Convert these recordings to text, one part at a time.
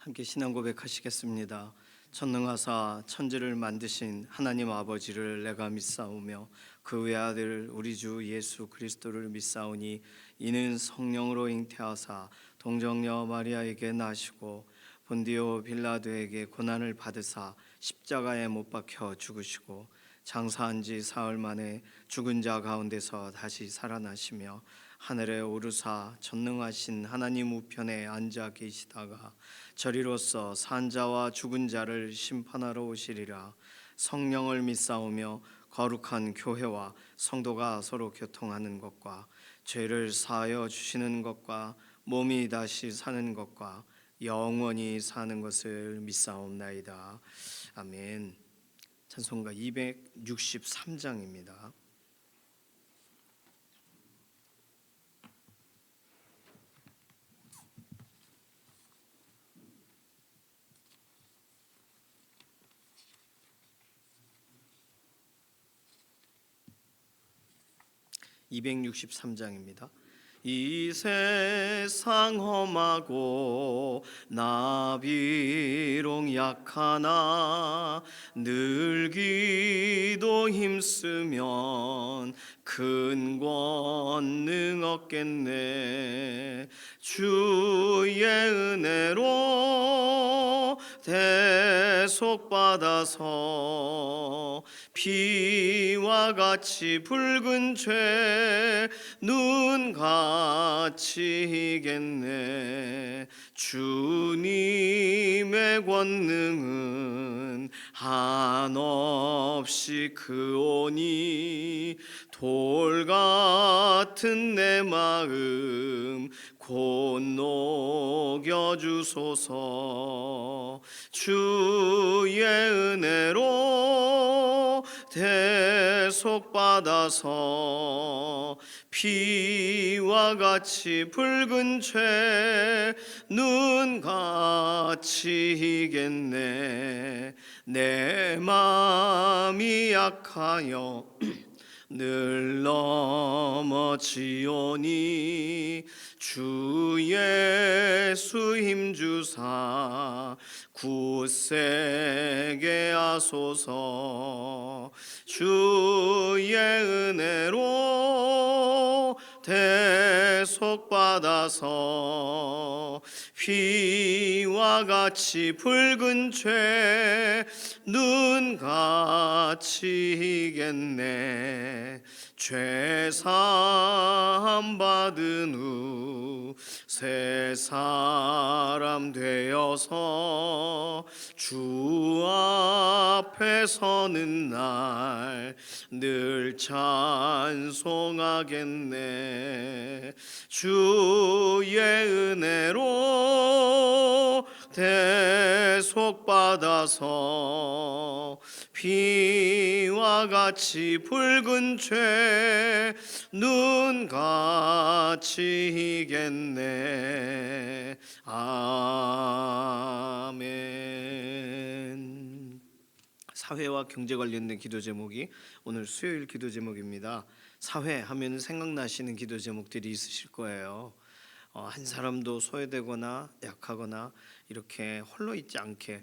함께 신앙 고백하시겠습니다. 전능하사 천지를 만드신 하나님 아버지를 내가 믿사오며 그 외아들 우리 주 예수 그리스도를 믿사오니 이는 성령으로 잉태하사 동정녀 마리아에게 나시고 본디오 빌라도에게 고난을 받으사 십자가에 못 박혀 죽으시고 장사한 지 사흘 만에 죽은 자 가운데서 다시 살아나시며 하늘에 오르사 전능하신 하나님 우편에 앉아 계시다가 저리로서 산 자와 죽은 자를 심판하러 오시리라. 성령을 믿사오며 거룩한 교회와 성도가 서로 교통하는 것과 죄를 사하여 주시는 것과 몸이 다시 사는 것과 영원히 사는 것을 믿사옵나이다. 아멘. 찬송가 263장입니다. 263장입니다. 이 세상 험하고 나 비록 약하나 늘 기도 힘쓰면 큰 권능 얻겠네. 주의 은혜로 대속받아서 피와 같이 붉은 죄 눈같이 이겠네. 주님의 권능은 한없이 크오니 돌 같은 내 마음 곧 녹여주소서. 주의 은혜로 대속받아서 피와 같이 붉은 죄 눈같이 이겠네. 내 마음이 약하여 늘 넘어지오니 주 예수 힘주사 굳세게 하소서. 주의 은혜로 대속받아서 피와 같이 붉은 죄 눈같이 이겠네. 죄사함 받은 후 새 사람 되어서 주 앞에 서는 날 늘 찬송하겠네. 주의 은혜로 대속받아서 피와 같이 붉은 죄 눈같이 이겠네. 아멘. 사회와 경제 관련된 기도 제목이 오늘 수요일 기도 제목입니다. 사회 하면 생각나시는 기도 제목들이 있으실 거예요. 한 사람도 소외되거나 약하거나 이렇게 홀로 있지 않게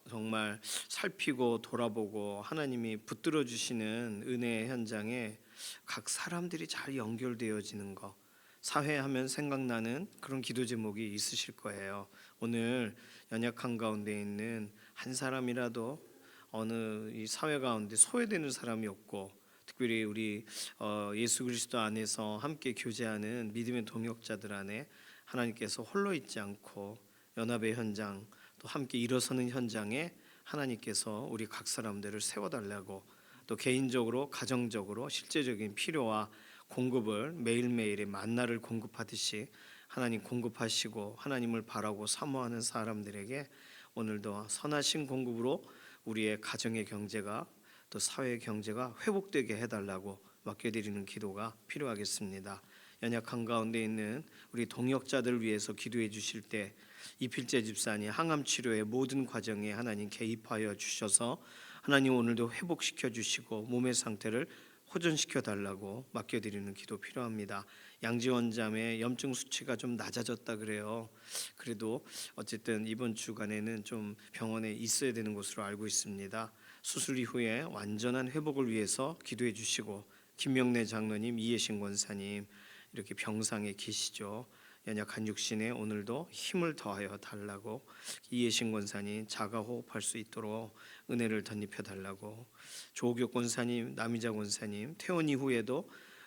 정말 살피고 돌아보고 하나님이 붙들어 주시는 은혜의 현장에 각 사람들이 잘 연결되어지는 것, 사회하면 생각나는 그런 기도 제목이 있으실 거예요. 오늘 연약한 가운데 있는 한 사람이라도 어느 이 사회 가운데 소외되는 사람이 없고, 특별히 우리 예수 그리스도 안에서 함께 교제하는 믿음의 동역자들 안에 하나님께서 홀로 있지 않고 연합의 현장, 또 함께 일어서는 현장에 하나님께서 우리 각 사람들을 세워달라고, 또 개인적으로 가정적으로 실제적인 필요와 공급을 매일매일의 만나를 공급하듯이 하나님 공급하시고 하나님을 바라고 사모하는 사람들에게 오늘도 선하신 공급으로 우리의 가정의 경제가 또 사회의 경제가 회복되게 해달라고 맡겨드리는 기도가 필요하겠습니다. 연약한 가운데 있는 우리 동역자들을 위해서 기도해 주실 때 이필재 집사님 항암 치료의 모든 과정에 하나님 개입하여 주셔서 하나님 오늘도 회복시켜 주시고 몸의 상태를 호전시켜 달라고 맡겨드리는 기도 필요합니다. 양지원 자매 염증 수치가 좀 낮아졌다 그래요. 그래도 어쨌든 이번 주간에는 좀 병원에 있어야 되는 것으로 알고 있습니다. 수술 이후에 완전한 회복을 위해서 기도해 주시고, 김명래 장로님, 이해신 권사님 이렇게 병상에 계시죠. 연약한 육신에 오늘도 힘을 더하여 달라고, 이해신 권사님 자가 호흡할 수 있도록 은혜를 덧입혀 달라고, 조옥엽 권사님, 남희자 권사님 퇴원 이후에도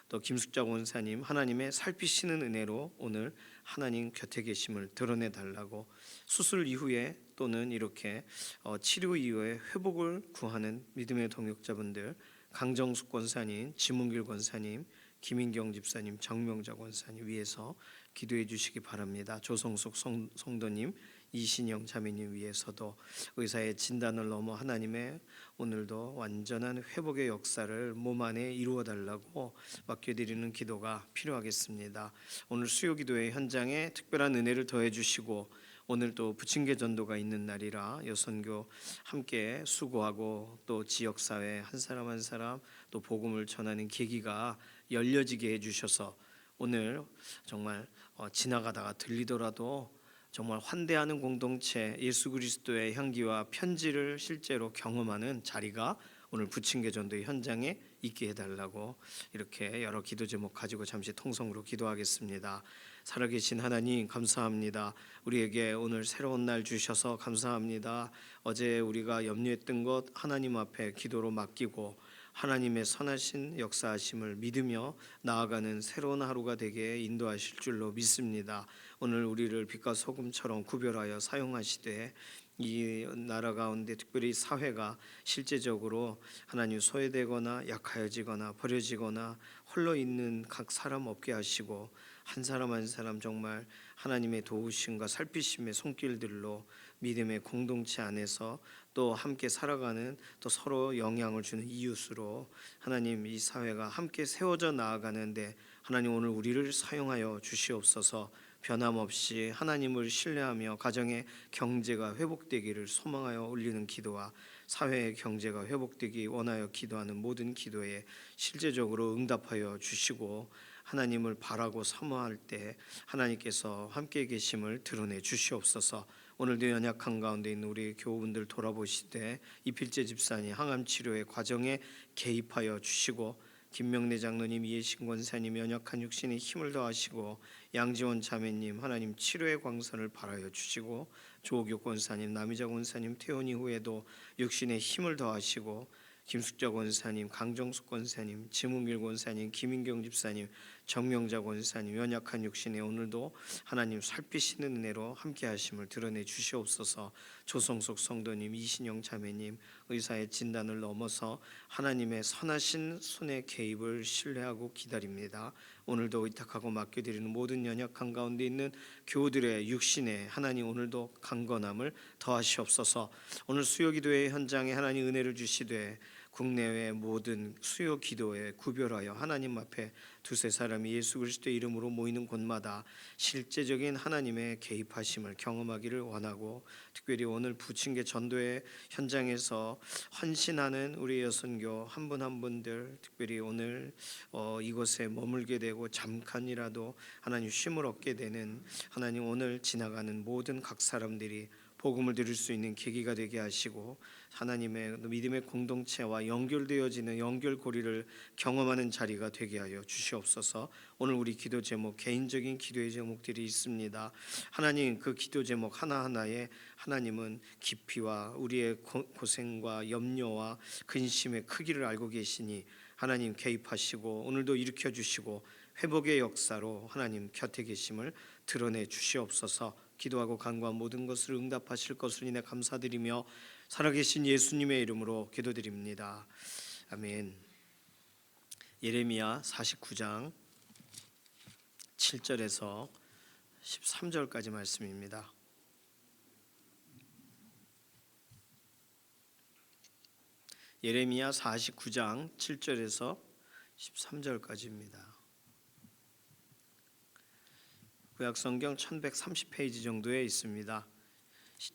또 김숙자 권사님 하나님의 살피시는 은혜로 오늘 하나님 곁에 계심을 드러내 달라고, 수술 이후에 또는 이렇게 치료 이후에 회복을 구하는 믿음의 동역자분들, 강정숙 권사님, 지문길 권사님, 김인경 집사님, 정명자 권사님 위해서 기도해 주시기 바랍니다. 조성숙 성도님, 이신영 자매님 위해서도 의사의 진단을 넘어 하나님의 오늘도 완전한 회복의 역사를 몸 안에 이루어 달라고 맡겨드리는 기도가 필요하겠습니다. 오늘 수요기도의 현장에 특별한 은혜를 더해 주시고, 오늘 또 부침개 전도가 있는 날이라 여선교 함께 수고하고 또 지역사회 한 사람 한 사람 또 복음을 전하는 계기가 열려지게 해주셔서 오늘 정말 지나가다가 들리더라도 정말 환대하는 공동체, 예수 그리스도의 향기와 편지를 실제로 경험하는 자리가 오늘 부침개 전도의 현장에 있게 해달라고, 이렇게 여러 기도 제목 가지고 잠시 통성으로 기도하겠습니다. 살아계신 하나님 감사합니다. 우리에게 오늘 새로운 날 주셔서 감사합니다. 어제 우리가 염려했던 것 하나님 앞에 기도로 맡기고 하나님의 선하신 역사하심을 믿으며 나아가는 새로운 하루가 되게 인도하실 줄로 믿습니다. 오늘 우리를 빛과 소금처럼 구별하여 사용하시되 이 나라 가운데 특별히 사회가 실제적으로 하나님 소외되거나 약하여지거나 버려지거나 홀로 있는 각 사람 없게 하시고, 한 사람 한 사람 정말 하나님의 도우심과 살피심의 손길들로 믿음의 공동체 안에서 또 함께 살아가는, 또 서로 영향을 주는 이웃으로 하나님 이 사회가 함께 세워져 나아가는데 하나님 오늘 우리를 사용하여 주시옵소서. 변함없이 하나님을 신뢰하며 가정의 경제가 회복되기를 소망하여 올리는 기도와 사회의 경제가 회복되기 원하여 기도하는 모든 기도에 실제적으로 응답하여 주시고, 하나님을 바라고 사모할 때 하나님께서 함께 계심을 드러내 주시옵소서. 오늘도 연약한 가운데 있는 우리 교우분들 돌아보시되 이필재 집사님 항암 치료의 과정에 개입하여 주시고, 김명래 장로님, 이해신 권사님 연약한 육신에 힘을 더하시고, 양지원 자매님 하나님 치료의 광선을 발하여 주시고, 조옥엽 권사님, 남희자 권사님 퇴원 이후에도 육신에 힘을 더하시고, 김숙자 권사님, 강정숙 권사님, 지문길 권사님, 김인경 집사님, 정명자 권사님 연약한 육신에 오늘도 하나님 살피시는 은혜로 함께 하심을 드러내 주시옵소서. 조성숙 성도님, 이신영 자매님 의사의 진단을 넘어서 하나님의 선하신 손의 개입을 신뢰하고 기다립니다. 오늘도 의탁하고 맡겨드리는 모든 연약한 가운데 있는 교우들의 육신에 하나님 오늘도 강건함을 더하시옵소서. 오늘 수요기도의 현장에 하나님 은혜를 주시되 국내외 모든 수요 기도에 구별하여 하나님 앞에 두세 사람이 예수 그리스도의 이름으로 모이는 곳마다 실제적인 하나님의 개입하심을 경험하기를 원하고, 특별히 오늘 부침개 전도의 현장에서 헌신하는 우리 여선교 한 분 한 분들, 특별히 오늘 이곳에 머물게 되고 잠깐이라도 하나님 쉼을 얻게 되는 하나님 오늘 지나가는 모든 각 사람들이 복음을 들을 수 있는 계기가 되게 하시고, 하나님의 믿음의 공동체와 연결되어지는 연결고리를 경험하는 자리가 되게 하여 주시옵소서. 오늘 우리 기도 제목, 개인적인 기도의 제목들이 있습니다. 하나님 그 기도 제목 하나하나에 하나님은 깊이와 우리의 고생과 염려와 근심의 크기를 알고 계시니 하나님 개입하시고 오늘도 일으켜 주시고 회복의 역사로 하나님 곁에 계심을 드러내 주시옵소서. 기도하고 간구한 모든 것을 응답하실 것을 인해 감사드리며 살아계신 예수님의 이름으로 기도드립니다. 아멘. 예레미야 49장 7절에서 13절까지 말씀입니다. 예레미야 49장 7절에서 13절까지입니다. 구약성경 1130페이지 정도에 있습니다.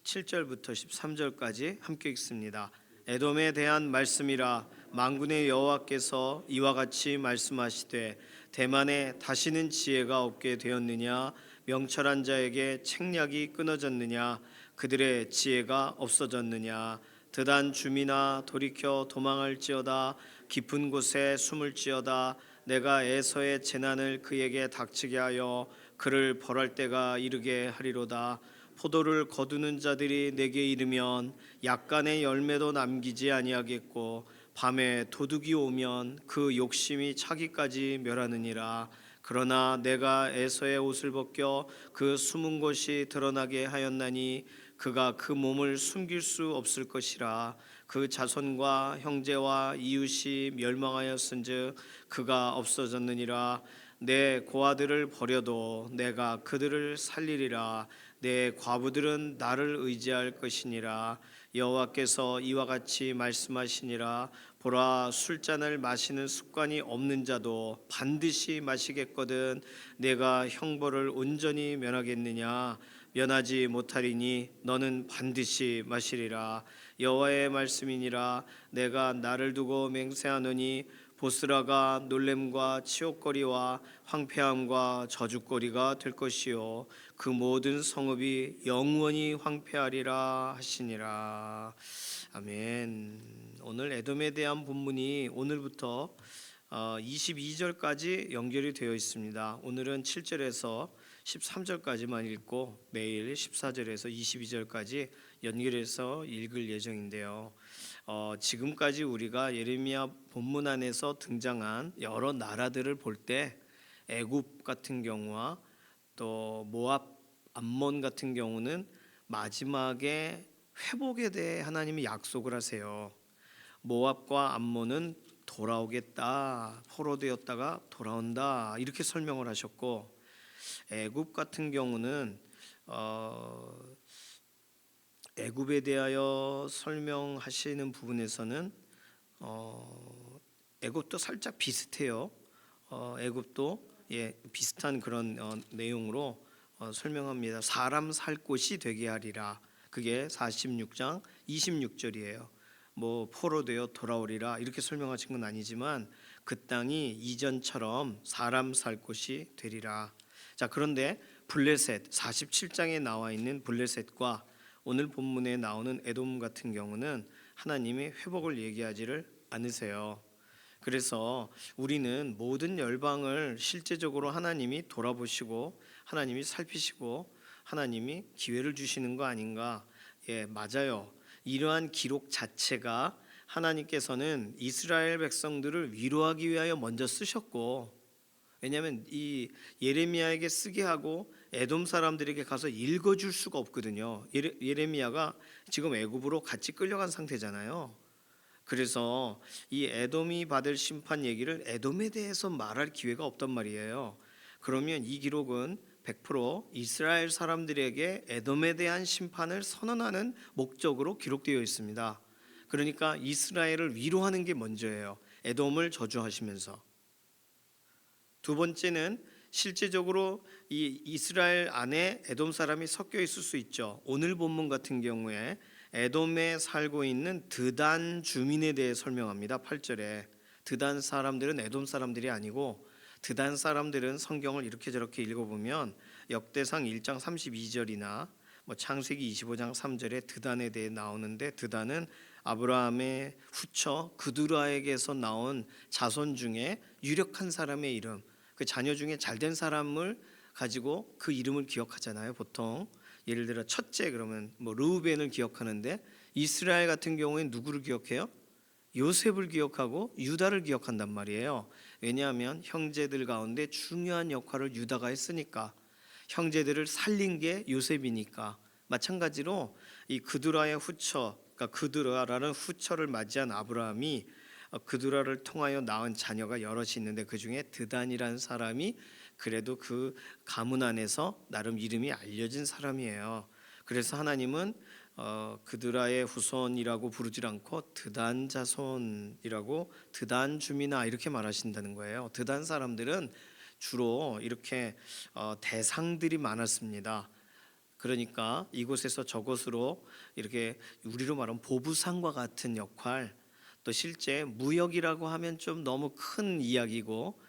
7절부터 13절까지 함께 읽습니다. 에돔에 대한 말씀이라. 만군의 여호와께서 이와 같이 말씀하시되 대만에 다시는 지혜가 없게 되었느냐 명철한 자에게 책략이 끊어졌느냐 그들의 지혜가 없어졌느냐 드단 주민아 돌이켜 도망할지어다 깊은 곳에 숨을지어다 내가 에서의 재난을 그에게 닥치게 하여 그를 벌할 때가 이르게 하리로다 포도를 거두는 자들이 내게 이르면 약간의 열매도 남기지 아니하겠고 밤에 도둑이 오면 그 욕심이 차기까지 멸하느니라 그러나 내가 에서의 옷을 벗겨 그 숨은 곳이 드러나게 하였나니 그가 그 몸을 숨길 수 없을 것이라 그 자손과 형제와 이웃이 멸망하였은즉 그가 없어졌느니라 내 고아들을 버려도 내가 그들을 살리리라 내 과부들은 나를 의지할 것이니라 여호와께서 이와 같이 말씀하시니라 보라 술잔을 마시는 습관이 없는 자도 반드시 마시겠거든 내가 형벌을 온전히 면하겠느냐 면하지 못하리니 너는 반드시 마시리라 여호와의 말씀이니라 내가 나를 두고 맹세하노니 보스라가 놀램과 치욕거리와 황폐함과 저주거리가 될 것이요 그 모든 성읍이 영원히 황폐하리라 하시니라. 아멘. 오늘 에돔에 대한 본문이 오늘부터 22절까지 연결이 되어 있습니다. 오늘은 7절에서 13절까지만 읽고 매일 14절에서 22절까지 연결해서 읽을 예정인데요. 지금까지 우리가 예레미야 본문 안에서 등장한 여러 나라들을 볼 때 애굽 같은 경우와 또 모압, 암몬 같은 경우는 마지막에 회복에 대해 하나님이 약속을 하세요. 모압과 암몬은 돌아오겠다, 포로되었다가 돌아온다 이렇게 설명을 하셨고 애굽 같은 경우는 애굽에 대하여 설명하시는 부분에서는 애굽도 살짝 비슷해요. 애굽도 비슷한 그런 내용으로 설명합니다. 사람 살 곳이 되게 하리라. 그게 46장 26절이에요. 뭐 포로되어 돌아오리라 이렇게 설명하신 건 아니지만 그 땅이 이전처럼 사람 살 곳이 되리라. 자, 그런데 블레셋 47장에 나와 있는 블레셋과 오늘 본문에 나오는 에돔 같은 경우는 하나님이 회복을 얘기하지를 않으세요. 그래서 우리는 모든 열방을 실제적으로 하나님이 돌아보시고 하나님이 살피시고 하나님이 기회를 주시는 거 아닌가? 예, 맞아요. 이러한 기록 자체가 하나님께서는 이스라엘 백성들을 위로하기 위하여 먼저 쓰셨고, 왜냐하면 이 예레미야에게 쓰게 하고 에돔 사람들에게 가서 읽어줄 수가 없거든요. 예레미야가 지금 애굽으로 같이 끌려간 상태잖아요. 그래서 이 에돔이 받을 심판 얘기를 에돔에 대해서 말할 기회가 없단 말이에요. 그러면 이 기록은 100% 이스라엘 사람들에게 에돔에 대한 심판을 선언하는 목적으로 기록되어 있습니다. 그러니까 이스라엘을 위로하는 게 먼저예요. 에돔을 저주하시면서. 두 번째는 실제적으로 이 이스라엘 안에 에돔 사람이 섞여 있을 수 있죠. 오늘 본문 같은 경우에 에돔에 살고 있는 드단 주민에 대해 설명합니다. 8절에 드단 사람들은 에돔 사람들이 아니고 드단 사람들은 성경을 이렇게 저렇게 읽어보면 역대상 1장 32절이나 창세기 25장 3절에 드단에 대해 나오는데 드단은 아브라함의 후처 그두라에게서 나온 자손 중에 유력한 사람의 이름, 그 자녀 중에 잘된 사람을 가지고 그 이름을 기억하잖아요. 보통 예를 들어 첫째 그러면 르우벤을 기억하는데 이스라엘 같은 경우에는 누구를 기억해요? 요셉을 기억하고 유다를 기억한단 말이에요. 왜냐하면 형제들 가운데 중요한 역할을 유다가 했으니까, 형제들을 살린 게 요셉이니까. 마찬가지로 이 그두라의 후처, 그러니까 그두라라는 후처를 맞이한 아브라함이 그두라를 통하여 낳은 자녀가 여럿이 있는데 그 중에 드단이라는 사람이 그래도 그 가문 안에서 나름 이름이 알려진 사람이에요. 그래서 하나님은 그드라의 후손이라고 부르지 않고 드단 자손이라고 드단 주민아 이렇게 말하신다는 거예요. 드단 사람들은 주로 이렇게 대상들이 많았습니다. 그러니까 이곳에서 저곳으로 이렇게 우리로 말하면 보부상과 같은 역할, 또 실제 무역이라고 하면 좀 너무 큰 이야기고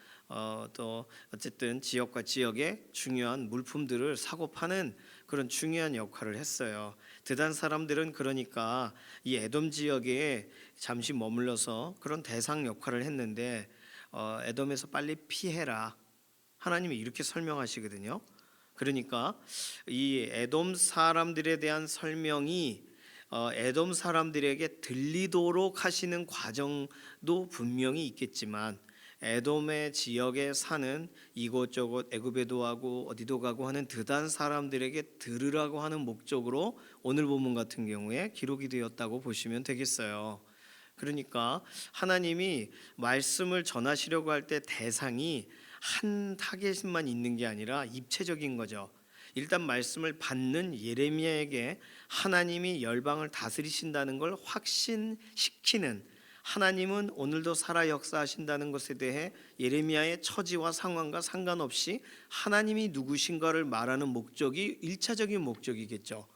또 어쨌든 지역과 지역의 중요한 물품들을 사고 파는 그런 중요한 역할을 했어요. 드단 사람들은 그러니까 이 에돔 지역에 잠시 머물러서 그런 대상 역할을 했는데 에돔에서 빨리 피해라. 하나님이 이렇게 설명하시거든요. 그러니까 이 에돔 사람들에 대한 설명이 에돔 사람들에게 들리도록 하시는 과정도 분명히 있겠지만 에돔의 지역에 사는 이곳저곳 애굽에도 가고 어디도 가고 하는 드단 사람들에게 들으라고 하는 목적으로 오늘 본문 같은 경우에 기록이 되었다고 보시면 되겠어요. 그러니까 하나님이 말씀을 전하시려고 할 때 대상이 한 타겟만 있는 게 아니라 입체적인 거죠. 일단 말씀을 받는 예레미야에게 하나님이 열방을 다스리신다는 걸 확신시키는, 하나님은 오늘도 살아 역사하신다는 것에 대해 예레미야의 처지와 상황과 상관없이 하나님이 누구신가를 말하는 목적이 1차적인 목적이겠죠.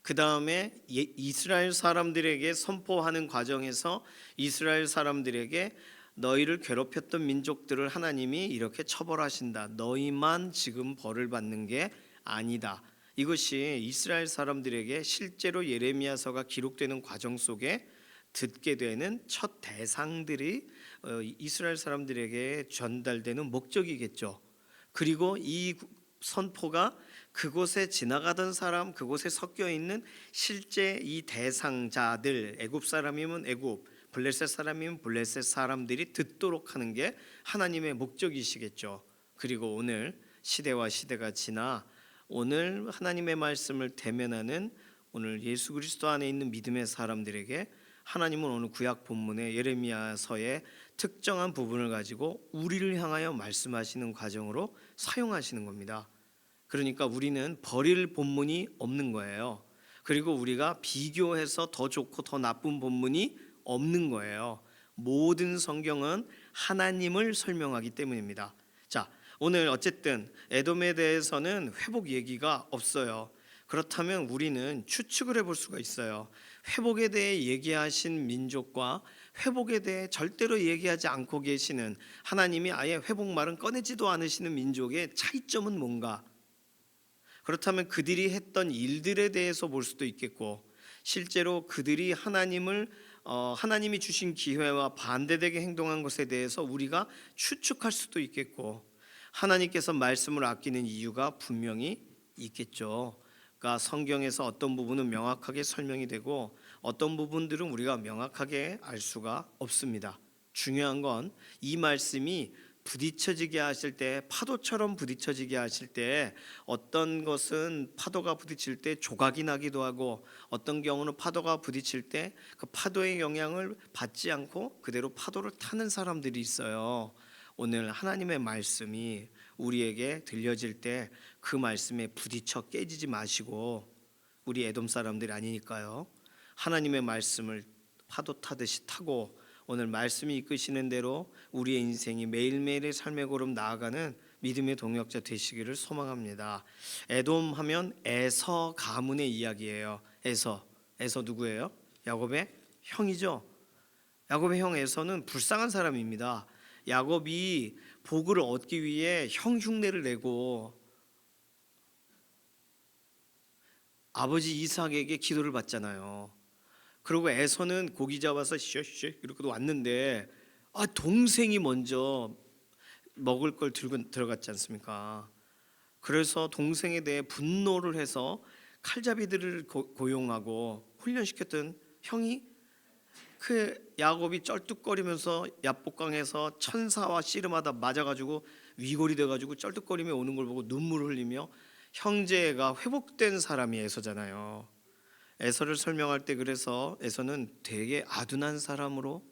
그 다음에 이스라엘 사람들에게 선포하는 과정에서 이스라엘 사람들에게 너희를 괴롭혔던 민족들을 하나님이 이렇게 처벌하신다. 너희만 지금 벌을 받는 게 아니다. 이것이 이스라엘 사람들에게 실제로 예레미야서가 기록되는 과정 속에 듣게 되는 첫 대상들이 이스라엘 사람들에게 전달되는 목적이겠죠. 그리고 이 선포가 그곳에 지나가던 사람, 그곳에 섞여 있는 실제 이 대상자들, 애굽 사람이면 애굽, 블레셋 사람이면 블레셋 사람들이 듣도록 하는 게 하나님의 목적이시겠죠. 그리고 오늘 시대와 시대가 지나 오늘 하나님의 말씀을 대면하는 오늘 예수 그리스도 안에 있는 믿음의 사람들에게 하나님은 오늘 구약 본문의 예레미야서의 특정한 부분을 가지고 우리를 향하여 말씀하시는 과정으로 사용하시는 겁니다. 그러니까 우리는 버릴 본문이 없는 거예요. 그리고 우리가 비교해서 더 좋고 더 나쁜 본문이 없는 거예요. 모든 성경은 하나님을 설명하기 때문입니다. 자, 오늘 어쨌든 에돔에 대해서는 회복 얘기가 없어요. 그렇다면 우리는 추측을 해볼 수가 있어요. 회복에 대해 얘기하신 민족과 회복에 대해 절대로 얘기하지 않고 계시는, 하나님이 아예 회복 말은 꺼내지도 않으시는 민족의 차이점은 뭔가? 그렇다면 그들이 했던 일들에 대해서 볼 수도 있겠고, 실제로 그들이 하나님이 주신 기회와 반대되게 행동한 것에 대해서 우리가 추측할 수도 있겠고, 하나님께서 말씀을 아끼는 이유가 분명히 있겠죠. 그러니까 성경에서 어떤 부분은 명확하게 설명이 되고 어떤 부분들은 우리가 명확하게 알 수가 없습니다. 중요한 건 이 말씀이 부딪혀지게 하실 때, 파도처럼 부딪혀지게 하실 때, 어떤 것은 파도가 부딪힐 때 조각이 나기도 하고, 어떤 경우는 파도가 부딪힐 때 그 파도의 영향을 받지 않고 그대로 파도를 타는 사람들이 있어요. 오늘 하나님의 말씀이 우리에게 들려질 때 그 말씀에 부딪혀 깨지지 마시고, 우리 에돔 사람들이 아니니까요, 하나님의 말씀을 파도 타듯이 타고 오늘 말씀이 이끄시는 대로 우리의 인생이 매일매일의 삶의 걸음 나아가는 믿음의 동역자 되시기를 소망합니다. 에돔 하면 에서 가문의 이야기예요. 에서 누구예요? 야곱의 형이죠. 야곱의 형 에서는 불쌍한 사람입니다. 야곱이 복을 얻기 위해 형 흉내를 내고 아버지 이삭에게 기도를 받잖아요. 그리고 에서는 고기 잡아서 쉐쉐 이렇게 왔는데 동생이 먼저 먹을 걸 들고 들어갔지 않습니까? 그래서 동생에 대해 분노를 해서 칼잡이들을 고용하고 훈련시켰던 형이, 그 야곱이 쩔뚝거리면서 야복강에서 천사와 씨름하다 맞아가지고 위골이 돼가지고 쩔뚝거리며 오는 걸 보고 눈물을 흘리며, 형제가 회복된 사람이 에서잖아요. 에서를 설명할 때 그래서 에서는 되게 아둔한 사람으로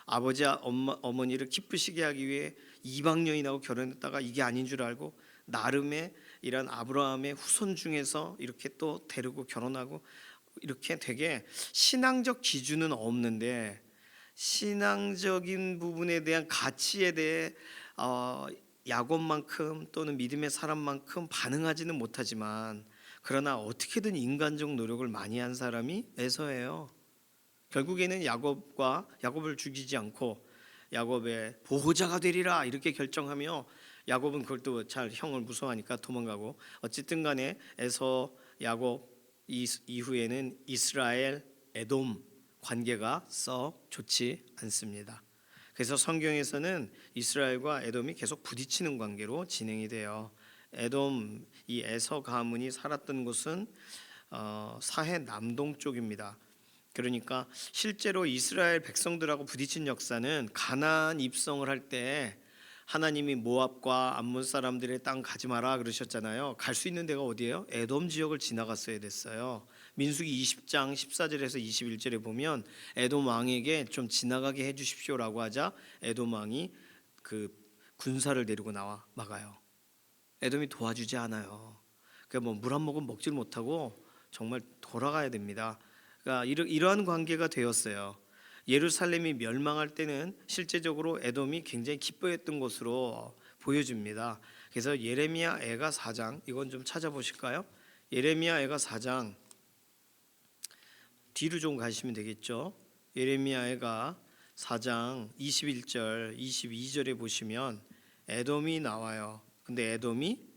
아버지 어머니를 기쁘시게 하기 위해 이방 여인하고 결혼했다가 이게 아닌 줄 알고 나름의 이런 아브라함의 후손 중에서 이렇게 또 데리고 결혼하고, 이렇게 되게 신앙적 기준은 없는데 신앙적인 부분에 대한 가치에 대해 야곱만큼 또는 믿음의 사람만큼 반응하지는 못하지만, 그러나 어떻게든 인간적 노력을 많이 한 사람이 에서예요. 결국에는 야곱을 죽이지 않고 야곱의 보호자가 되리라 이렇게 결정하며, 야곱은 그걸 또 잘 형을 무서워하니까 도망가고, 어쨌든 간에 에서 야곱 이후에는 이스라엘 에돔 관계가 썩 좋지 않습니다. 그래서 성경에서는 이스라엘과 에돔이 계속 부딪히는 관계로 진행이 돼요. 에돔 이 에서 가문이 살았던 곳은 사해 남동쪽입니다. 그러니까 실제로 이스라엘 백성들하고 부딪힌 역사는 가나안 입성을 할 때 하나님이 모압과 암몬 사람들의 땅 가지 마라 그러셨잖아요. 갈 수 있는 데가 어디예요? 에돔 지역을 지나갔어야 됐어요. 민수기 20장 14절에서 21절에 보면 에돔 왕에게 좀 지나가게 해 주십시오라고 하자 에돔 왕이 그 군사를 데리고 나와 막아요. 에돔이 도와주지 않아요. 그러니까 뭐 물 한 모금 먹질 못하고 정말 돌아가야 됩니다. 그러니까 이러한 관계가 되었어요. 예루살렘이 멸망할 때는 실제적으로 에돔이 굉장히 기뻐했던 것으로 보여집니다. 그래서 예레미야 애가 4장, 이건 좀 찾아보실까요? 예레미야 애가 4장 뒤로 좀 가시면 되겠죠. 예레미야 애가 4장 21절 22절에 보시면 에돔이 나와요. 근데 에돔이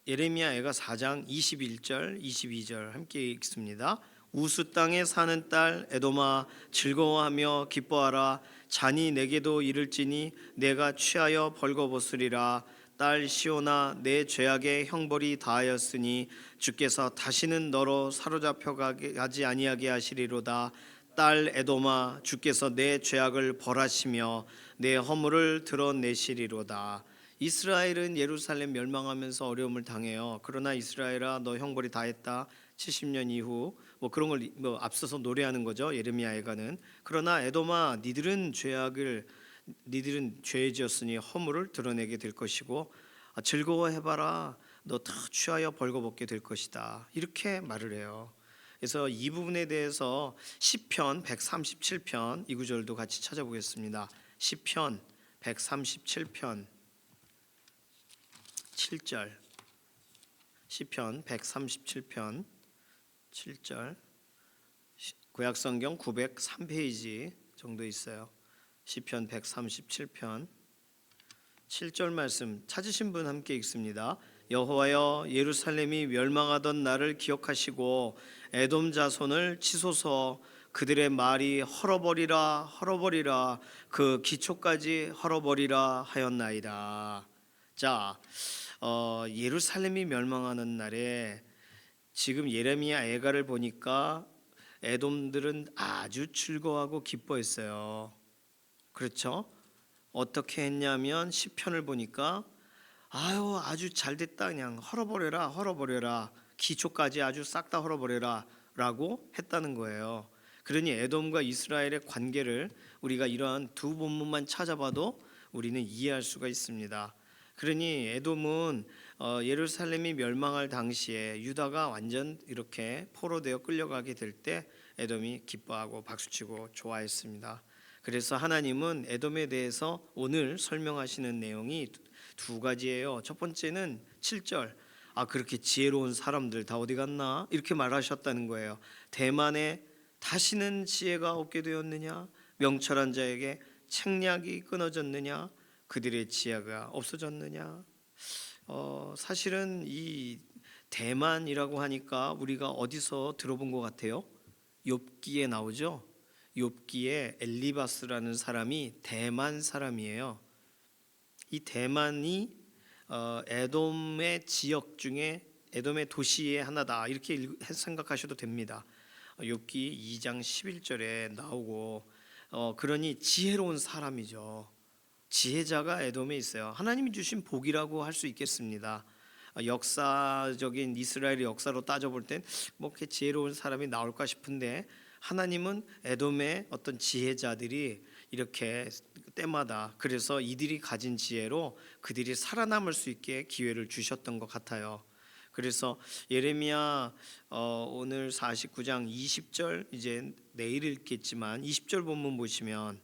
예레미야 애가 4장 21절 22절 함께 읽습니다. 우스 땅에 사는 딸 에돔아 즐거워하며 기뻐하라. 잔이 내게도 이를지니 내가 취하여 벌거벗으리라. 딸 시온아 내 죄악의 형벌이 다하였으니 주께서 다시는 너로 사로잡혀 가지 아니하게 하시리로다. 딸 에돔아 주께서 내 죄악을 벌하시며 내 허물을 드러내시리로다. 이스라엘은 예루살렘 멸망하면서 어려움을 당해요. 그러나 이스라엘아 너 형벌이 다했다. 70년 이후 뭐 그런 걸 앞서서 노래하는 거죠. 예레미야 애가는. 그러나 에돔아 니들은 죄 지었으니 허물을 드러내게 될 것이고 즐거워해봐라. 너 다 취하여 벌거벗게 될 것이다. 이렇게 말을 해요. 그래서 이 부분에 대해서 시편 137편 이 구절도 같이 찾아보겠습니다. 시편 137편 7절, 시편 137편 7절, 구약성경 903페이지 정도 있어요. 시편 137편 7절 말씀 찾으신 분 함께 읽습니다. 여호와여 예루살렘이 멸망하던 날을 기억하시고 에돔 자손을 치소서. 그들의 말이 헐어버리라 헐어버리라 그 기초까지 헐어버리라 하였나이다. 자, 예루살렘이 멸망하는 날에 지금 예레미야 애가를 보니까 에돔들은 아주 즐거워하고 기뻐했어요. 그렇죠? 어떻게 했냐면 시편을 보니까 아주 잘 됐다, 그냥 헐어버려라 헐어버려라 기초까지 아주 싹 다 헐어버려라 라고 했다는 거예요. 그러니 에돔과 이스라엘의 관계를 우리가 이러한 두 본문만 찾아봐도 우리는 이해할 수가 있습니다. 그러니 에돔은 예루살렘이 멸망할 당시에 유다가 완전 이렇게 포로되어 끌려가게 될 때 에돔이 기뻐하고 박수치고 좋아했습니다. 그래서 하나님은 에돔에 대해서 오늘 설명하시는 내용이 두 가지예요. 첫 번째는 7절 그렇게 지혜로운 사람들 다 어디 갔나 이렇게 말하셨다는 거예요. 대만에 다시는 지혜가 없게 되었느냐, 명철한 자에게 책략이 끊어졌느냐, 그들의 지혜가 없어졌느냐. 사실은 이 대만이라고 하니까 우리가 어디서 들어본 것 같아요? 욥기에 나오죠. 욥기에 엘리바스라는 사람이 대만 사람이에요. 이 대만이 에돔의 지역 중에 에돔의 도시의 하나다 이렇게 생각하셔도 됩니다. 욥기 2장 11절에 나오고 그러니 지혜로운 사람이죠. 지혜자가 에돔에 있어요. 하나님이 주신 복이라고 할 수 있겠습니다. 역사적인 이스라엘의 역사로 따져볼 땐 뭐 그렇게 지혜로운 사람이 나올까 싶은데 하나님은 에돔의 어떤 지혜자들이 이렇게 때마다 그래서 이들이 가진 지혜로 그들이 살아남을 수 있게 기회를 주셨던 것 같아요. 그래서 예레미야 오늘 49장 20절 이제 내일 읽겠지만 20절 본문 보시면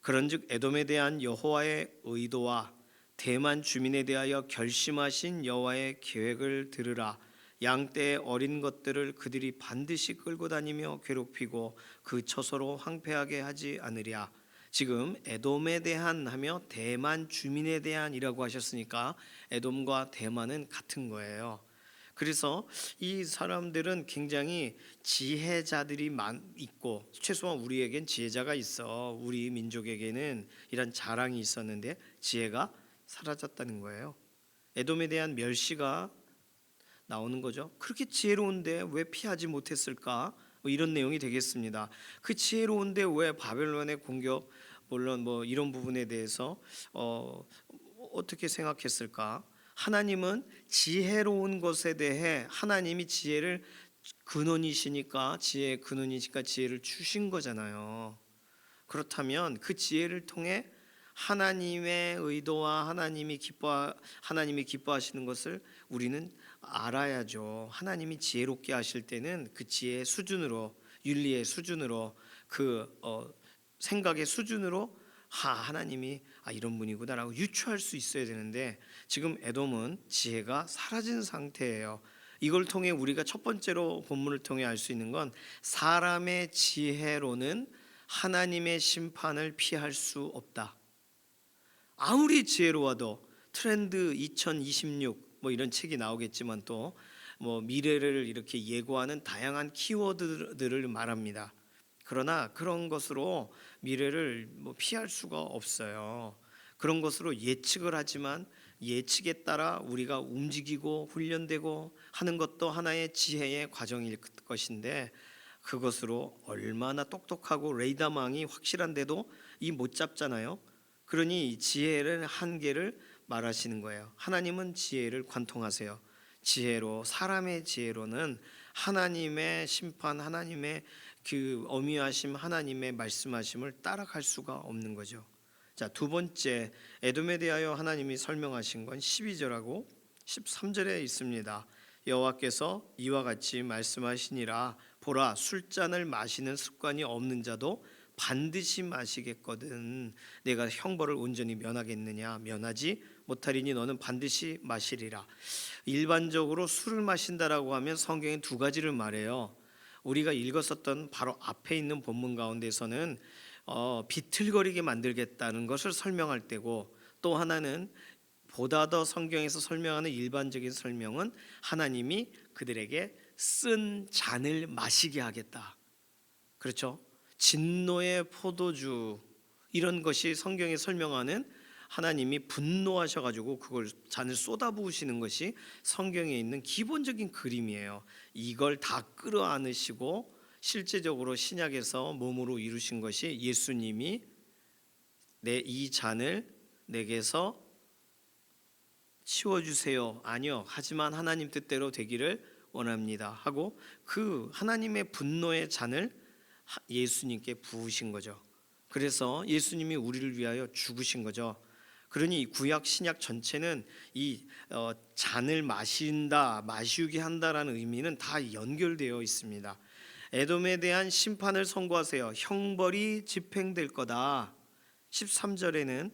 그런즉 에돔에 대한 여호와의 의도와 대만 주민에 대하여 결심하신 여호와의 계획을 들으라. 양떼의 어린 것들을 그들이 반드시 끌고 다니며 괴롭히고 그 처소로 황폐하게 하지 않으랴. 지금 에돔에 대한 하며 대만 주민에 대한이라고 하셨으니까 에돔과 대만은 같은 거예요. 그래서 이 사람들은 굉장히 지혜자들이 있고, 최소한 우리에겐 지혜자가 있어. 우리 민족에게는 이런 자랑이 있었는데 지혜가 사라졌다는 거예요. 에돔에 대한 멸시가 나오는 거죠. 그렇게 지혜로운데 왜 피하지 못했을까? 뭐 이런 내용이 되겠습니다. 그 지혜로운데 왜 바벨론의 공격, 물론 뭐 이런 부분에 대해서 어떻게 생각했을까? 하나님은 지혜로운 것에 대해 하나님이 지혜를 근원이시니까, 지혜의 근원이시니까 지혜를 주신 거잖아요. 그렇다면 그 지혜를 통해 하나님의 의도와 하나님이 기뻐하시는 것을 우리는 알아야죠. 하나님이 지혜롭게 하실 때는 그 지혜의 수준으로, 윤리의 수준으로, 그 생각의 수준으로 하나님이 이런 분이구나라고 유추할 수 있어야 되는데, 지금 에돔은 지혜가 사라진 상태예요. 이걸 통해 우리가 첫 번째로 본문을 통해 알 수 있는 건, 사람의 지혜로는 하나님의 심판을 피할 수 없다. 아무리 지혜로워도, 트렌드 2026 뭐 이런 책이 나오겠지만 또 뭐 미래를 이렇게 예고하는 다양한 키워드들을 말합니다. 그러나 그런 것으로 미래를 뭐 피할 수가 없어요. 그런 것으로 예측을 하지만 예측에 따라 우리가 움직이고 훈련되고 하는 것도 하나의 지혜의 과정일 것인데, 그것으로 얼마나 똑똑하고 레이더망이 확실한데도 이 못 잡잖아요. 그러니 지혜의 한계를 말하시는 거예요. 하나님은 지혜를 관통하세요. 지혜로, 사람의 지혜로는 하나님의 심판, 하나님의 그 어미하심, 하나님의 말씀하심을 따라갈 수가 없는 거죠. 자, 두 번째, 에돔에 대하여 하나님이 설명하신 건 12절하고 13절에 있습니다. 여호와께서 이와 같이 말씀하시니라. 보라, 술잔을 마시는 습관이 없는 자도 반드시 마시겠거든. 내가 형벌을 온전히 면하겠느냐? 면하지 못하리니 너는 반드시 마시리라. 일반적으로 술을 마신다라고 하면 성경에 두 가지를 말해요. 우리가 읽었었던 바로 앞에 있는 본문 가운데서는 비틀거리게 만들겠다는 것을 설명할 때고, 또 하나는 보다 더 성경에서 설명하는 일반적인 설명은 하나님이 그들에게 쓴 잔을 마시게 하겠다. 그렇죠? 진노의 포도주, 이런 것이 성경에 설명하는 하나님이 분노하셔가지고 그걸 잔을 쏟아부으시는 것이 성경에 있는 기본적인 그림이에요. 이걸 다 끌어안으시고 실제적으로 신약에서 몸으로 이루신 것이, 예수님이 내 이 잔을 내게서 치워주세요, 아니요, 하지만 하나님 뜻대로 되기를 원합니다 하고 그 하나님의 분노의 잔을 예수님께 부으신 거죠. 그래서 예수님이 우리를 위하여 죽으신 거죠. 그러니 구약 신약 전체는 이 잔을 마신다, 마시우게 한다라는 의미는 다 연결되어 있습니다. 에돔에 대한 심판을 선고하세요. 형벌이 집행될 거다. 13절에는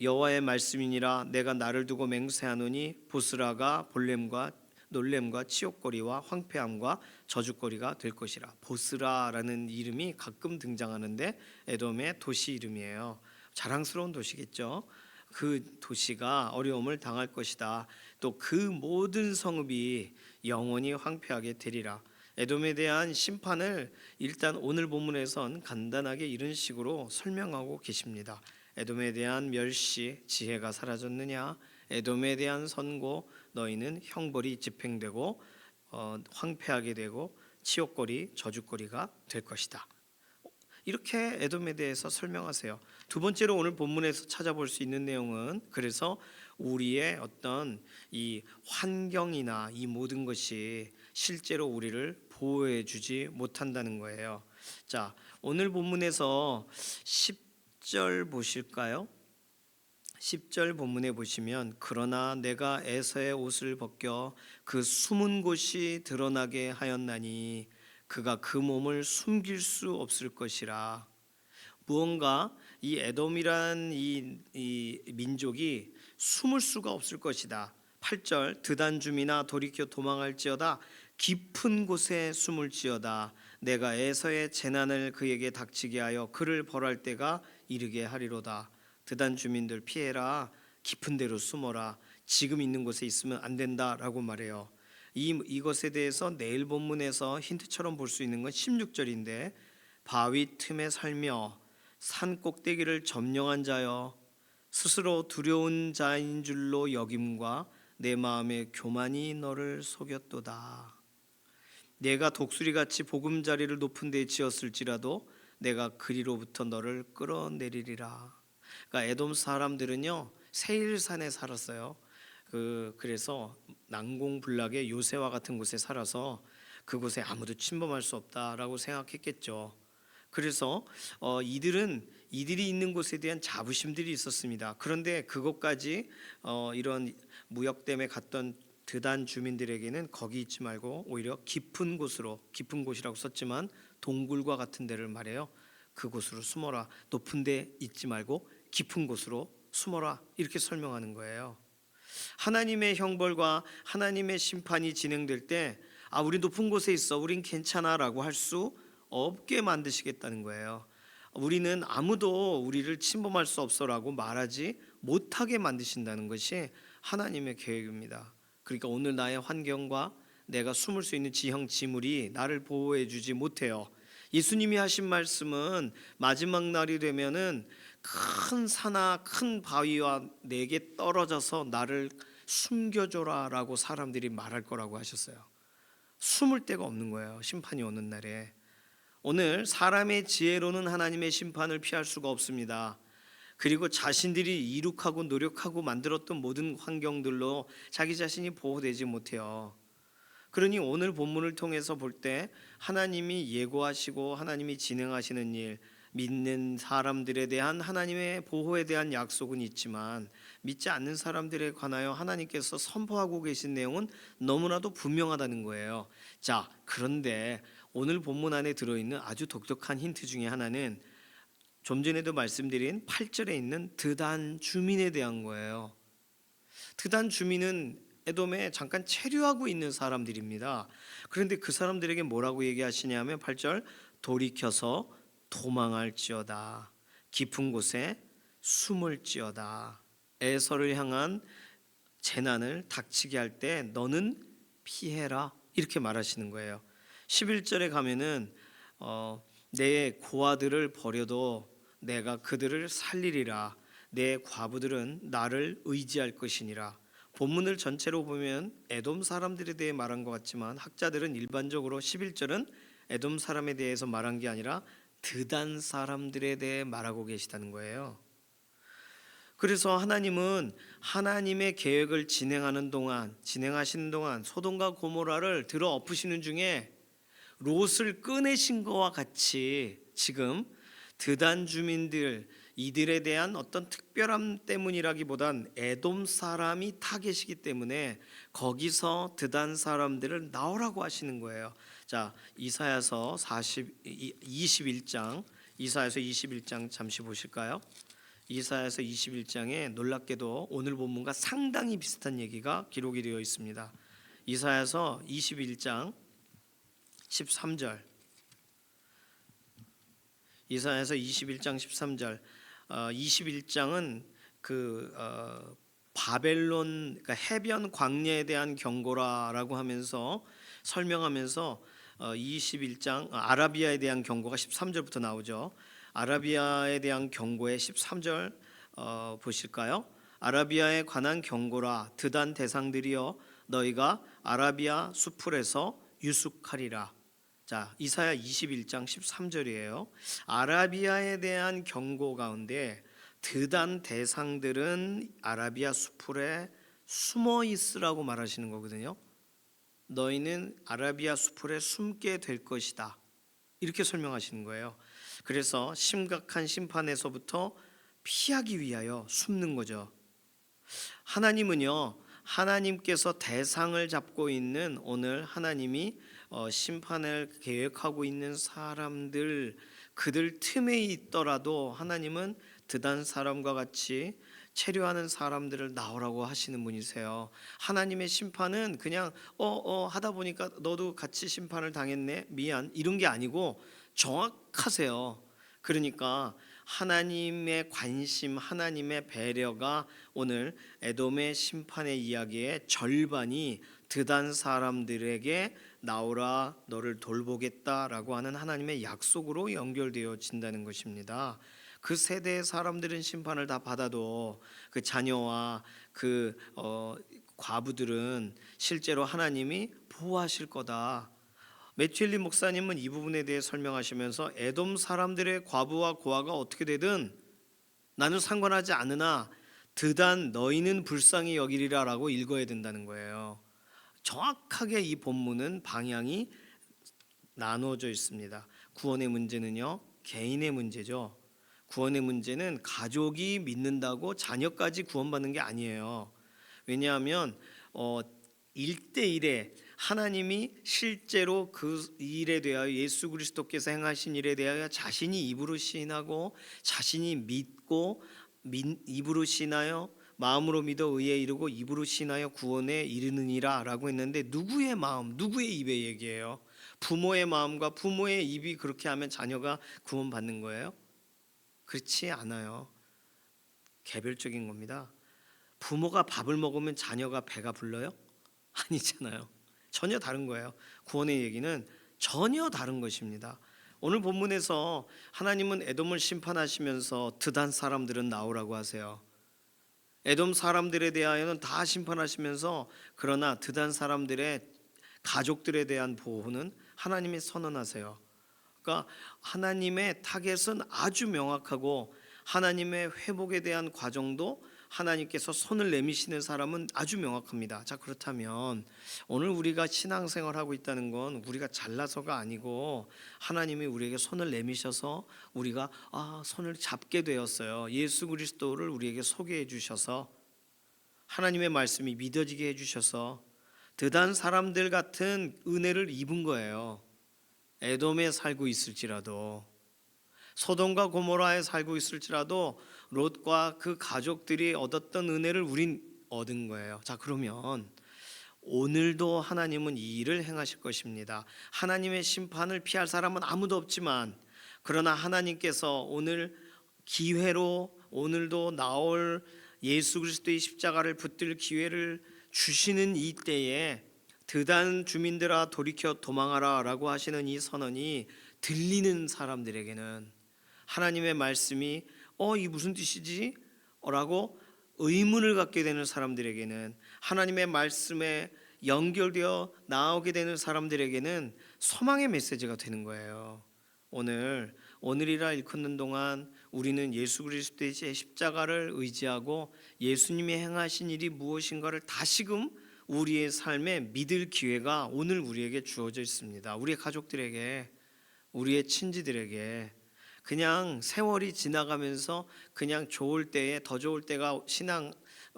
여호와의 말씀이니라. 내가 나를 두고 맹세하노니 보스라가 볼렘과 놀램과 치욕거리와 황폐함과 저주거리가 될 것이라. 보스라라는 이름이 가끔 등장하는데 에돔의 도시 이름이에요. 자랑스러운 도시겠죠. 그 도시가 어려움을 당할 것이다. 또 그 모든 성읍이 영원히 황폐하게 되리라. 에돔에 대한 심판을 일단 오늘 본문에선 간단하게 이런 식으로 설명하고 계십니다. 에돔에 대한 멸시, 지혜가 사라졌느냐? 에돔에 대한 선고, 너희는 형벌이 집행되고 황폐하게 되고 치욕거리, 저주거리가 될 것이다. 이렇게 에돔에 대해서 설명하세요. 두 번째로 오늘 본문에서 찾아볼 수 있는 내용은, 그래서 우리의 어떤 이 환경이나 이 모든 것이 실제로 우리를 보호해 주지 못한다는 거예요. 자, 오늘 본문에서 10절 보실까요? 10절 본문에 보시면, 그러나 내가 에서의 옷을 벗겨 그 숨은 곳이 드러나게 하였나니 그가 그 몸을 숨길 수 없을 것이라. 무언가 이 에돔이란 이 민족이 숨을 수가 없을 것이다. 8절 드단 주민아 돌이켜 도망할지어다 깊은 곳에 숨을지어다 내가 에서의 재난을 그에게 닥치게 하여 그를 벌할 때가 이르게 하리로다. 드단 주민들 피해라. 깊은 데로 숨어라. 지금 있는 곳에 있으면 안 된다라고 말해요. 이것에 대해서 내일 본문에서 힌트처럼 볼 수 있는 건 16절인데 바위 틈에 살며 산 꼭대기를 점령한 자여 스스로 두려운 자인 줄로 여김과 내 마음의 교만이 너를 속였도다. 내가 독수리같이 보금자리를 높은 데에 지었을지라도 내가 그리로부터 너를 끌어내리리라. 그러니까 에돔 사람들은요 세일산에 살았어요. 그래서 난공불락의 요새와 같은 곳에 살아서 그곳에 아무도 침범할 수 없다라고 생각했겠죠. 그래서 이들이 있는 곳에 대한 자부심들이 있었습니다. 그런데 그것까지 이런 무역 때문에 갔던 드단 주민들에게는 거기 있지 말고 오히려 깊은 곳이라고 썼지만 동굴과 같은 데를 말해요. 그곳으로 숨어라. 높은 데 있지 말고 깊은 곳으로 숨어라. 이렇게 설명하는 거예요. 하나님의 형벌과 하나님의 심판이 진행될 때 우리 높은 곳에 있어. 우린 괜찮아라고 할 수 없게 만드시겠다는 거예요. 우리는 아무도 우리를 침범할 수 없어라고 말하지 못하게 만드신다는 것이 하나님의 계획입니다. 그러니까 오늘 나의 환경과 내가 숨을 수 있는 지형 지물이 나를 보호해 주지 못해요. 예수님이 하신 말씀은 마지막 날이 되면은 큰 산아 큰 바위와 내게 떨어져서 나를 숨겨줘라라고 사람들이 말할 거라고 하셨어요. 숨을 데가 없는 거예요. 심판이 오는 날에. 오늘 사람의 지혜로는 하나님의 심판을 피할 수가 없습니다. 그리고 자신들이 이룩하고 노력하고 만들었던 모든 환경들로 자기 자신이 보호되지 못해요. 그러니 오늘 본문을 통해서 볼 때 하나님이 예고하시고 하나님이 진행하시는 일, 믿는 사람들에 대한 하나님의 보호에 대한 약속은 있지만 믿지 않는 사람들에 관하여 하나님께서 선포하고 계신 내용은 너무나도 분명하다는 거예요. 자, 그런데 오늘 본문 안에 들어있는 아주 독특한 힌트 중에 하나는 좀 전에도 말씀드린 8절에 있는 드단 주민에 대한 거예요. 드단 주민은 에돔에 잠깐 체류하고 있는 사람들입니다. 그런데 그 사람들에게 뭐라고 얘기하시냐면 8절 돌이켜서 도망할지어다 깊은 곳에 숨을지어다 에서를 향한 재난을 닥치게 할 때 너는 피해라 이렇게 말하시는 거예요. 11절에 가면은 내 고아들을 버려도 내가 그들을 살리리라 내 과부들은 나를 의지할 것이니라. 본문을 전체로 보면 에돔 사람들에 대해 말한 것 같지만 학자들은 일반적으로 11절은 에돔 사람에 대해서 말한 게 아니라 드단 사람들에 대해 말하고 계시다는 거예요. 그래서 하나님은 하나님의 계획을 진행하시는 동안 소돔과 고모라를 들어 엎으시는 중에 롯을 꺼내신 것과 같이 지금 드단 주민들 이들에 대한 어떤 특별함 때문이라기보단 에돔 사람이 타겟이기 때문에 거기서 드단 사람들을 나오라고 하시는 거예요. 자, 이사야서 21장 잠시 보실까요? 이사야서 21장에 놀랍게도 오늘 본문과 상당히 비슷한 얘기가 기록이 되어 있습니다. 이사야서 21장 13절. 이사야서 21장 13절. 21장은 바벨론 그러니까 해변 광야에 대한 경고라라고 하면서 설명하면서 21장 아라비아에 대한 경고가 13절부터 나오죠. 아라비아에 대한 경고의 13절 보실까요? 아라비아에 관한 경고라 드단 대상들이여 너희가 아라비아 수풀에서 유숙하리라. 자, 이사야 21장 13절이에요. 아라비아에 대한 경고 가운데 드단 대상들은 아라비아 수풀에 숨어 있으라고 말하시는 거거든요. 너희는 아라비아 수풀에 숨게 될 것이다. 이렇게 설명하시는 거예요. 그래서 심각한 심판에서부터 피하기 위하여 숨는 거죠. 하나님은요, 하나님께서 대상을 잡고 있는 오늘 하나님이 심판을 계획하고 있는 사람들 그들 틈에 있더라도 하나님은 드단 사람과 같이 체류하는 사람들을 나오라고 하시는 분이세요. 하나님의 심판은 그냥 하다 보니까 너도 같이 심판을 당했네, 미안, 이런 게 아니고 정확하세요. 그러니까 하나님의 관심, 하나님의 배려가 오늘 에돔의 심판의 이야기의 절반이 드단 사람들에게 나오라, 너를 돌보겠다라고 하는 하나님의 약속으로 연결되어진다는 것입니다. 그 세대의 사람들은 심판을 다 받아도 그 자녀와 그 과부들은 실제로 하나님이 보호하실 거다. 매튜엘리 목사님은 이 부분에 대해 설명하시면서 에돔 사람들의 과부와 고아가 어떻게 되든 나는 상관하지 않으나 드단 너희는 불쌍히 여기리라라고 읽어야 된다는 거예요. 정확하게 이 본문은 방향이 나눠져 있습니다. 구원의 문제는요, 개인의 문제죠. 구원의 문제는 가족이 믿는다고 자녀까지 구원받는 게 아니에요. 왜냐하면 1대1에 하나님이 실제로 그 일에 대하여 예수 그리스도께서 행하신 일에 대하여 자신이 입으로 시인하고 자신이 믿고 입으로 시인하여 마음으로 믿어 의에 이르고 입으로 시인하여 구원에 이르느니라 라고 했는데 누구의 마음, 누구의 입의 얘기예요? 부모의 마음과 부모의 입이 그렇게 하면 자녀가 구원받는 거예요? 그렇지 않아요. 개별적인 겁니다. 부모가 밥을 먹으면 자녀가 배가 불러요? 아니잖아요. 전혀 다른 거예요. 구원의 얘기는 전혀 다른 것입니다. 오늘 본문에서 하나님은 에돔을 심판하시면서 드단 사람들은 나오라고 하세요. 에돔 사람들에 대하여는 다 심판하시면서 그러나 드단 사람들의 가족들에 대한 보호는 하나님이 선언하세요. 그러니까 하나님의 타겟은 아주 명확하고 하나님의 회복에 대한 과정도 하나님께서 손을 내미시는 사람은 아주 명확합니다. 자, 그렇다면 오늘 우리가 신앙생활하고 있다는 건 우리가 잘나서가 아니고 하나님이 우리에게 손을 내미셔서 우리가 손을 잡게 되었어요. 예수 그리스도를 우리에게 소개해 주셔서 하나님의 말씀이 믿어지게 해주셔서 드단 사람들 같은 은혜를 입은 거예요. 에돔에 살고 있을지라도, 소돔과 고모라에 살고 있을지라도 롯과 그 가족들이 얻었던 은혜를 우린 얻은 거예요. 자, 그러면 오늘도 하나님은 이 일을 행하실 것입니다. 하나님의 심판을 피할 사람은 아무도 없지만 그러나 하나님께서 오늘 기회로 오늘도 나올 예수 그리스도의 십자가를 붙들 기회를 주시는 이 때에 드단 주민들아 돌이켜 도망하라 라고 하시는 이 선언이 들리는 사람들에게는 하나님의 말씀이 이 무슨 뜻이지? 라고 의문을 갖게 되는 사람들에게는 하나님의 말씀에 연결되어 나오게 되는 사람들에게는 소망의 메시지가 되는 거예요. 오늘이라 일컫는 동안 우리는 예수 그리스도의 십자가를 의지하고 예수님이 행하신 일이 무엇인가를 다시금 우리의 삶에 믿을 기회가 오늘 우리에게 주어져 있습니다. 우리의 가족들에게, 우리의 친지들에게 그냥 세월이 지나가면서 그냥 좋을 때에 더 좋을 때가 신앙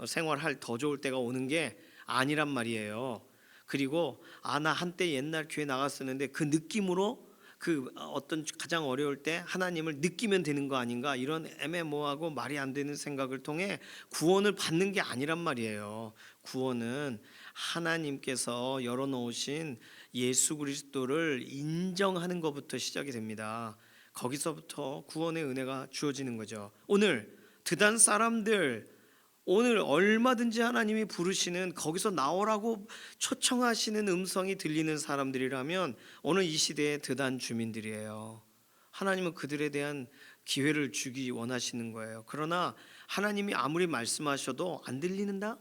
생활할 더 좋을 때가 오는 게 아니란 말이에요. 그리고 나 한때 옛날 교회 나갔었는데 그 느낌으로 그 어떤 가장 어려울 때 하나님을 느끼면 되는 거 아닌가, 이런 애매모호하고 말이 안 되는 생각을 통해 구원을 받는 게 아니란 말이에요. 구원은 하나님께서 열어놓으신 예수 그리스도를 인정하는 것부터 시작이 됩니다. 거기서부터 구원의 은혜가 주어지는 거죠. 오늘 드단 사람들, 오늘 얼마든지 하나님이 부르시는, 거기서 나오라고 초청하시는 음성이 들리는 사람들이라면 오늘 이 시대의 드단 주민들이에요. 하나님은 그들에 대한 기회를 주기 원하시는 거예요. 그러나 하나님이 아무리 말씀하셔도 안 들리는다?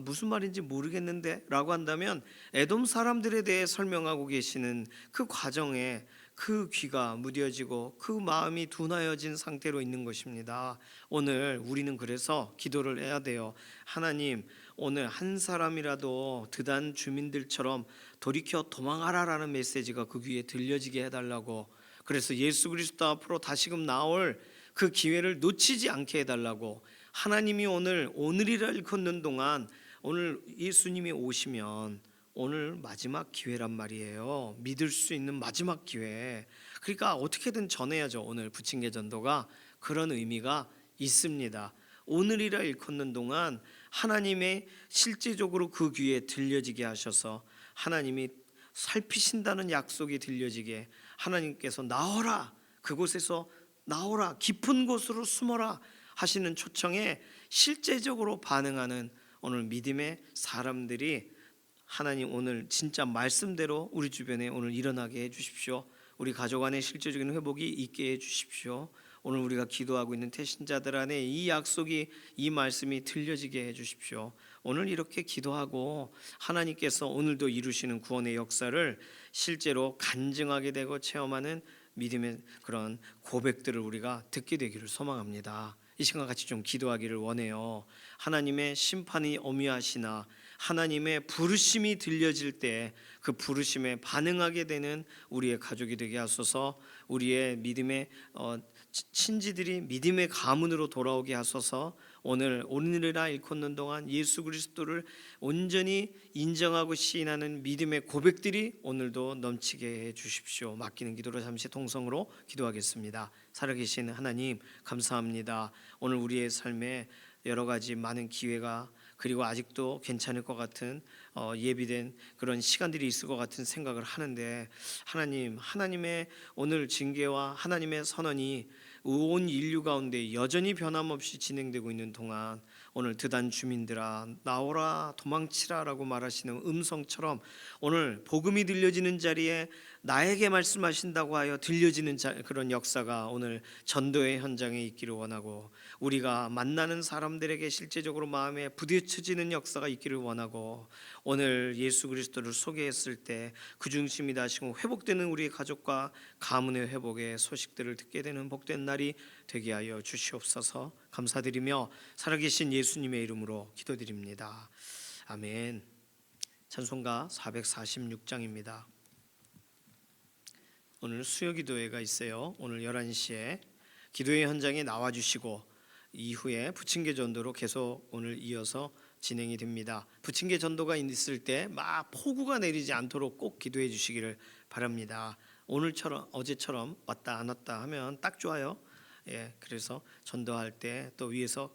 무슨 말인지 모르겠는데 라고 한다면 에돔 사람들에 대해 설명하고 계시는 그 과정에 그 귀가 무뎌지고 그 마음이 둔하여진 상태로 있는 것입니다. 오늘 우리는 그래서 기도를 해야 돼요. 하나님, 오늘 한 사람이라도 드단 주민들처럼 돌이켜 도망하라라는 메시지가 그 귀에 들려지게 해달라고, 그래서 예수 그리스도 앞으로 다시금 나올 그 기회를 놓치지 않게 해달라고, 하나님이 오늘이라 일컫는 동안 오늘 예수님이 오시면 오늘 마지막 기회란 말이에요. 믿을 수 있는 마지막 기회. 그러니까 어떻게든 전해야죠. 오늘 부침개 전도가 그런 의미가 있습니다. 오늘이라 일컫는 동안 하나님의 실제적으로 그 귀에 들려지게 하셔서 하나님이 살피신다는 약속이 들려지게 하나님께서 나오라, 그곳에서 나오라, 깊은 곳으로 숨어라 하시는 초청에 실제적으로 반응하는 오늘 믿음의 사람들이 하나님 오늘 진짜 말씀대로 우리 주변에 오늘 일어나게 해주십시오. 우리 가족 안에 실제적인 회복이 있게 해주십시오. 오늘 우리가 기도하고 있는 태신자들 안에 이 약속이, 이 말씀이 들려지게 해주십시오. 오늘 이렇게 기도하고 하나님께서 오늘도 이루시는 구원의 역사를 실제로 간증하게 되고 체험하는 믿음의 그런 고백들을 우리가 듣게 되기를 소망합니다. 이 시간 같이 좀 기도하기를 원해요. 하나님의 심판이 오미하시나 하나님의 부르심이 들려질 때 그 부르심에 반응하게 되는 우리의 가족이 되게 하소서. 우리의 믿음의 친지들이 믿음의 가문으로 돌아오게 하소서. 오늘이라 일컫는 동안 예수 그리스도를 온전히 인정하고 시인하는 믿음의 고백들이 오늘도 넘치게 해 주십시오. 맡기는 기도로 잠시 통성으로 기도하겠습니다. 살아계신 하나님 감사합니다. 오늘 우리의 삶에 여러 가지 많은 기회가 그리고 아직도 괜찮을 것 같은 예비된 그런 시간들이 있을 것 같은 생각을 하는데 하나님의 오늘 징계와 하나님의 선언이 온 인류 가운데 여전히 변함없이 진행되고 있는 동안 오늘 드단 주민들아 나오라 도망치라라고 말하시는 음성처럼 오늘 복음이 들려지는 자리에 나에게 말씀하신다고 하여 들려지는 그런 역사가 오늘 전도의 현장에 있기를 원하고 우리가 만나는 사람들에게 실제적으로 마음에 부딪혀지는 역사가 있기를 원하고 오늘 예수 그리스도를 소개했을 때 그 중심이 다시고 회복되는 우리 가족과 가문의 회복의 소식들을 듣게 되는 복된 날이 되게 하여 주시옵소서. 감사드리며 살아계신 예수님의 이름으로 기도드립니다. 아멘. 찬송가 446장입니다. 오늘 수요기도회가 있어요. 오늘 11시에 기도회 현장에 나와주시고 이후에 부침개 전도로 계속 오늘 이어서 진행이 됩니다. 부침개 전도가 있을 때 막 폭우가 내리지 않도록 꼭 기도해 주시기를 바랍니다. 오늘처럼 어제처럼 왔다 안 왔다 하면 딱 좋아요. 그래서 전도할 때 또 위에서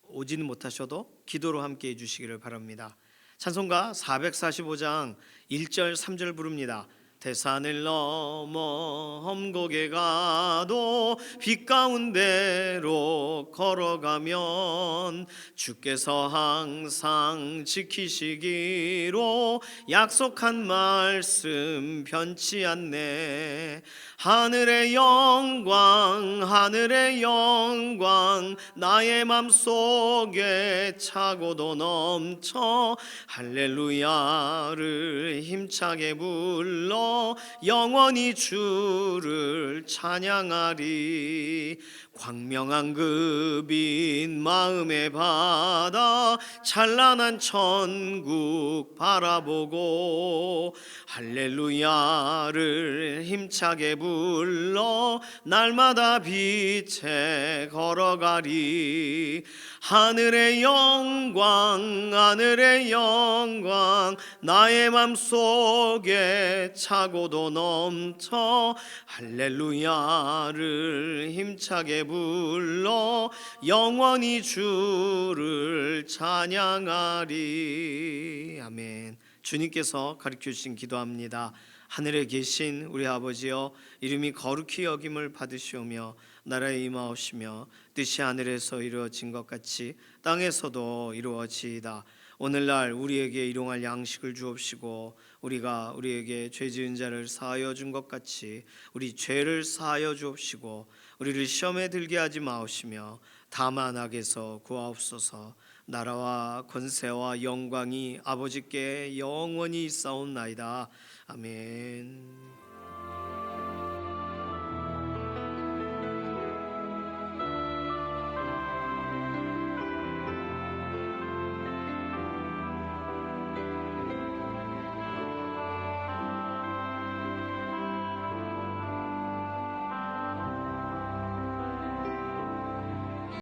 오지는 못하셔도 기도로 함께 해주시기를 바랍니다. 찬송가 445장 1절 3절 부릅니다. 대산을 넘어 험곡에 가도 빛 가운데로 걸어가면 주께서 항상 지키시기로 약속한 말씀 변치 않네. 하늘의 영광 나의 맘속에 차고도 넘쳐 할렐루야를 힘차게 불러 영원히 주를 찬양하리. 광명한 그 빛 마음의 바다 찬란한 천국 바라보고 할렐루야를 힘차게 불러 날마다 빛에 걸어가리. 하늘의 영광 나의 맘속에 차고도 넘쳐 할렐루야를 힘차게 불러 영원히 주를 찬양하리. 아멘. 주님께서 가르쳐 주신 기도합니다. 하늘에 계신 우리 아버지여, 이름이 거룩히 여김을 받으시오며 나라에 임하옵시며 뜻이 하늘에서 이루어진 것 같이 땅에서도 이루어지이다. 오늘날 우리에게 일용할 양식을 주옵시고 우리가 우리에게 죄 지은 자를 사하여 준 것 같이 우리 죄를 사하여 주옵시고 우리를 시험에 들게 하지 마옵시며 다만 악에서 구하옵소서. 나라와 권세와 영광이 아버지께 영원히 있사옵나이다. 아멘.